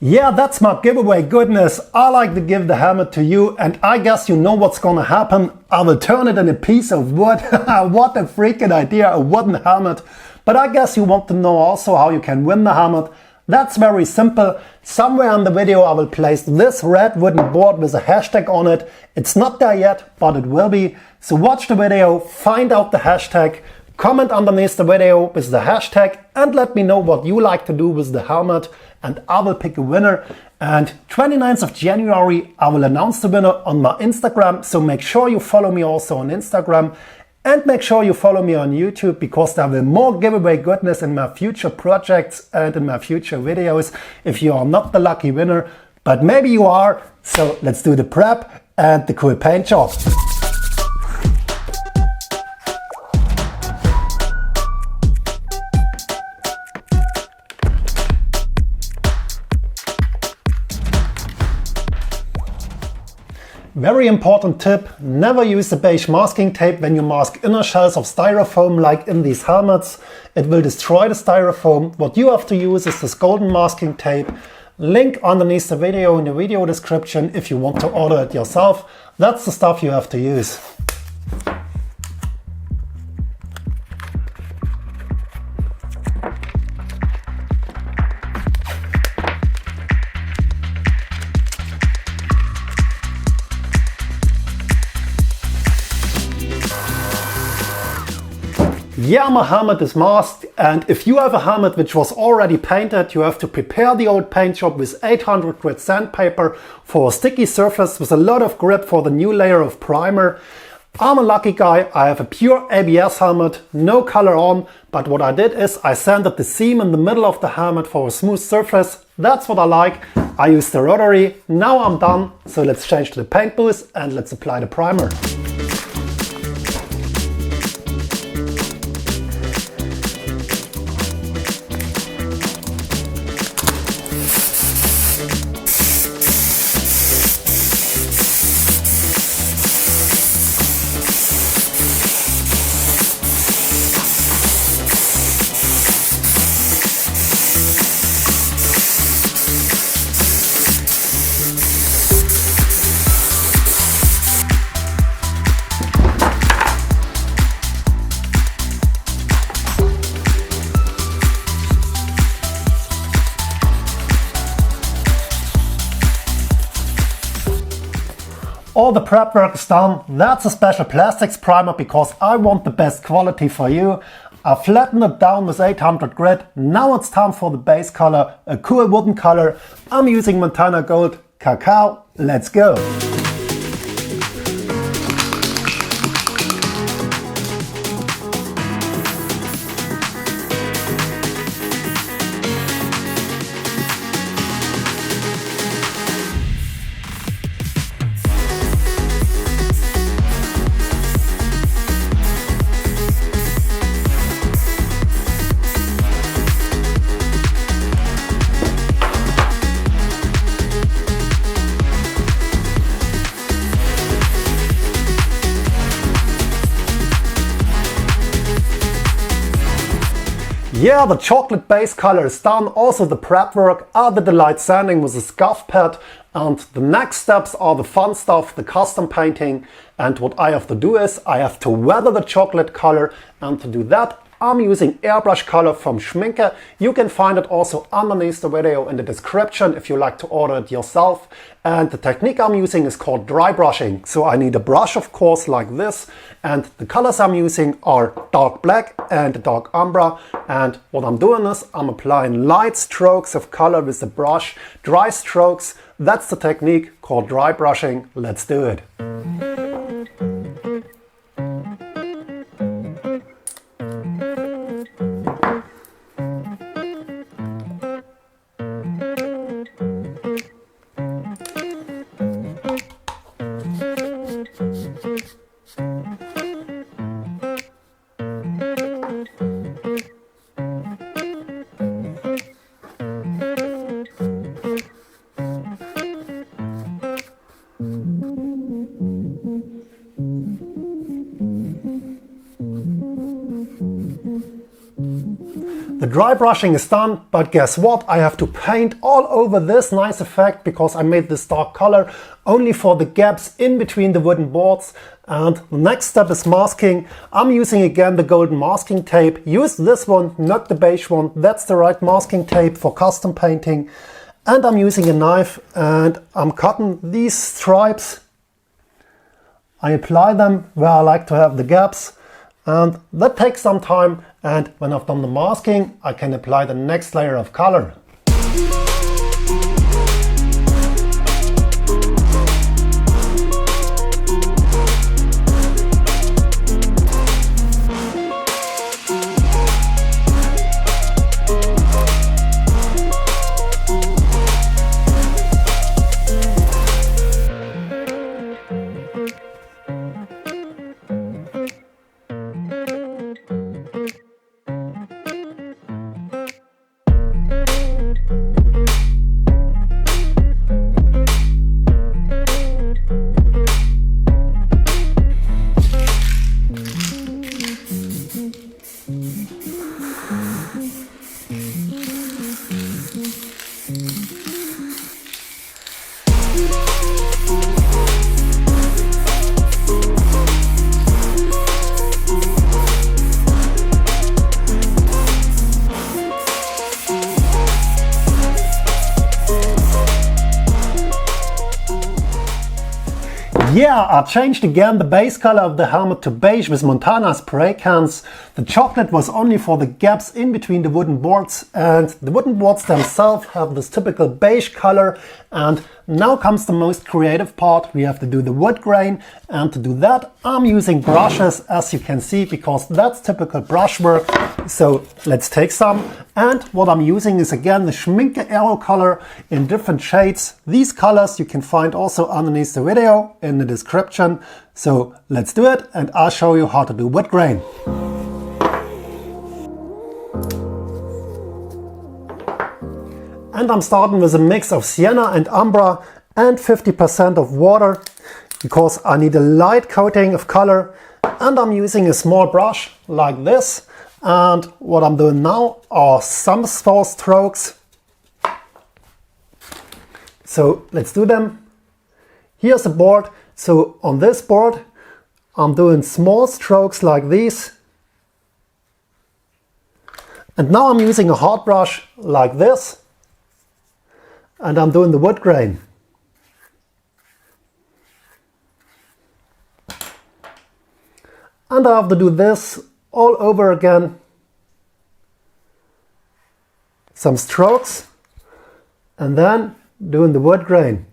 Yeah, that's my giveaway goodness. I like to give the helmet to you, and I guess you know what's gonna happen. I will turn it in a piece of wood. What a freaking idea, a wooden helmet. But I guess you want to know also how you can win the helmet. That's very simple. Somewhere in the video I will place this red wooden board with a hashtag on it. It's not there yet, but it will be. So watch the video, find out the hashtag, comment underneath the video with the hashtag, and let me know what you like to do with the helmet, and I will pick a winner. And 29th of January I will announce the winner on my Instagram, so make sure you follow me also on Instagram, and make sure you follow me on YouTube, because there will be more giveaway goodness in my future projects and in my future videos if you are not the lucky winner, but maybe you are. So let's do the prep and the cool paint job. Very important tip, never use the beige masking tape when you mask inner shells of styrofoam like in these helmets. It will destroy the styrofoam. What you have to use is this golden masking tape. Link underneath the video in the video description if you want to order it yourself. That's the stuff you have to use. Yeah, my helmet is masked, and if you have a helmet which was already painted, you have to prepare the old paint job with 800 grit sandpaper for a sticky surface with a lot of grip for the new layer of primer. I'm a lucky guy, I have a pure ABS helmet, no color on, but what I did is I sanded the seam in the middle of the helmet for a smooth surface. That's what I like. I used the rotary. Now I'm done, so let's change to the paint booth and let's apply the primer. All the prep work is done. That's a special plastics primer because I want the best quality for you. I flattened it down with 800 grit. Now it's time for the base color, a cool wooden color. I'm using Montana Gold Cacao. Let's go. Yeah, the chocolate base color is done. Also the prep work, I did the light sanding with a scuff pad, and the next steps are the fun stuff, the custom painting. And what I have to do is I have to weather the chocolate color, and to do that I'm using Airbrush color from Schminke. You can find it also underneath the video in the description if you like to order it yourself. And the technique I'm using is called dry brushing. So I need a brush, of course, like this. And the colors I'm using are dark black and dark umber. And what I'm doing is I'm applying light strokes of color with the brush, dry strokes. That's the technique called dry brushing. Let's do it. The dry brushing is done, but guess what? I have to paint all over this nice effect because I made this dark color only for the gaps in between the wooden boards. And the next step is masking. I'm using again the golden masking tape. Use this one, not the beige one. That's the right masking tape for custom painting. And I'm using a knife and I'm cutting these stripes. I apply them where I like to have the gaps. And that takes some time, and when I've done the masking, I can apply the next layer of color. Yeah, I changed again the base color of the helmet to beige with Montana spray cans. The chocolate was only for the gaps in between the wooden boards, and the wooden boards themselves have this typical beige color. And now comes the most creative part. We have to do the wood grain, and to do that I'm using brushes, as you can see, because that's typical brush work. So let's take some, and what I'm using is again the Schminke Aero color in different shades. These colors you can find also underneath the video in the description. So let's do it, and I'll show you how to do wood grain. And I'm starting with a mix of sienna and umbra and 50% of water because I need a light coating of color, and I'm using a small brush like this. And what I'm doing now are some small strokes. So let's do them. Here's a board. So on this board I'm doing small strokes like these. And now I'm using a hard brush like this. And I'm doing the wood grain. And I have to do this all over again. Some strokes, and then doing the wood grain.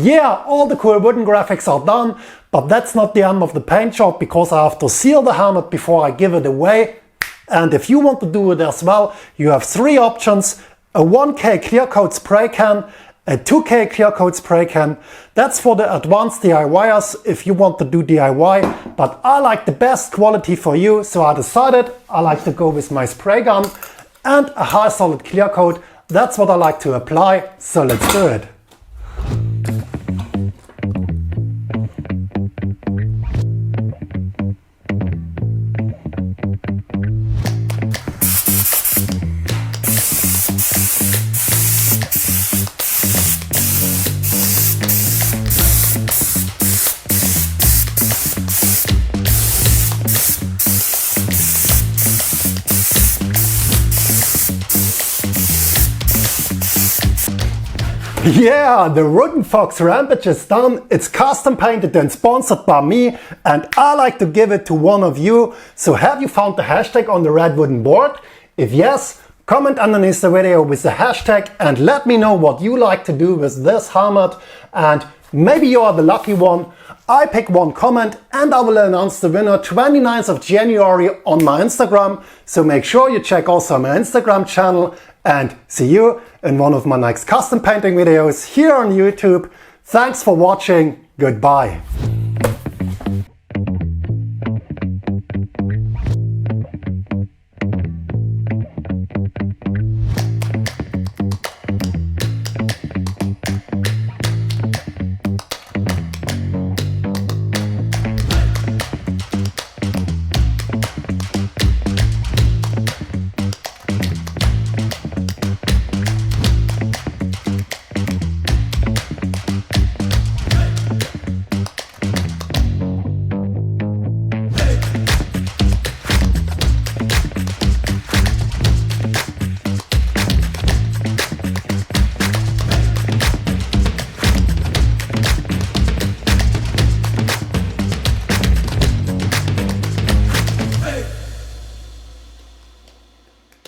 Yeah, all the cool wooden graphics are done, but that's not the end of the paint job because I have to seal the helmet before I give it away. And if you want to do it as well, you have 3 options: a 1K clear coat spray can, a 2K clear coat spray can. That's for the advanced DIYers if you want to do DIY, but I like the best quality for you, so I decided I like to go with my spray gun and a high solid clear coat. That's what I like to apply, so let's do it. Yeah, the Wooden Fox Rampage is done. It's custom painted and sponsored by me, and I like to give it to one of you. So have you found the hashtag on the red wooden board? If yes, comment underneath the video with the hashtag and let me know what you like to do with this helmet, and maybe you are the lucky one. I pick one comment and I will announce the winner 29th of January on my Instagram. So make sure you check also my Instagram channel, and see you in one of my next custom painting videos here on YouTube. Thanks for watching. Goodbye.